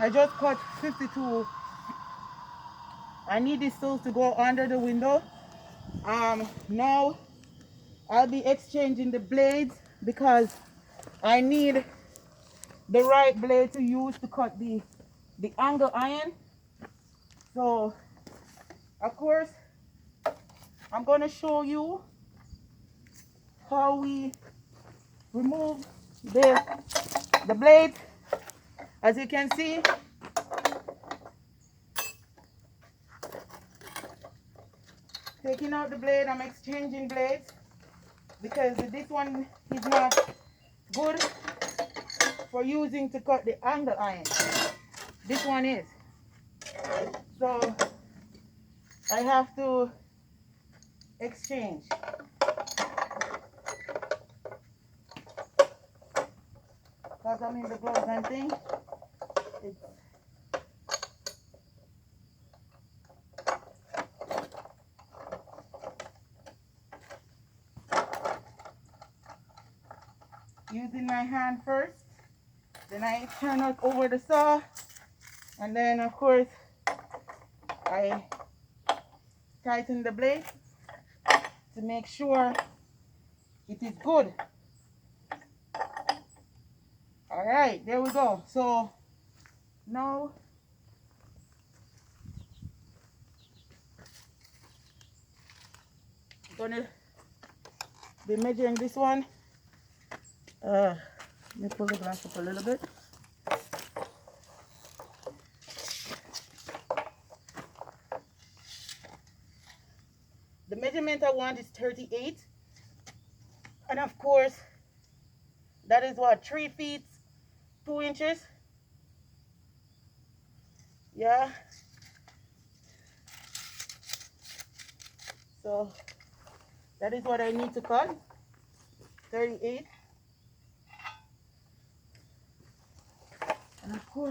I just cut 52. I need this tool to go under the window. Now I'll be exchanging the blades because I need the right blade to use to cut the angle iron. So of course I'm going to show you how we remove the blade. As you can see, taking out the blade, I'm exchanging blades because this one is not good for using to cut the angle iron. This one is. So I have to exchange. Because I'm in the gloves and thing. Using my hand first, then I turn it over the saw, and then of course I tighten the blade to make sure it is good. All right, there we go. So now I'm gonna be measuring this one. Let me pull the glass up a little bit. The measurement I want is 38. And of course, that is what, 3 feet, 2 inches? Yeah. So that is what I need to cut, 38. And of course,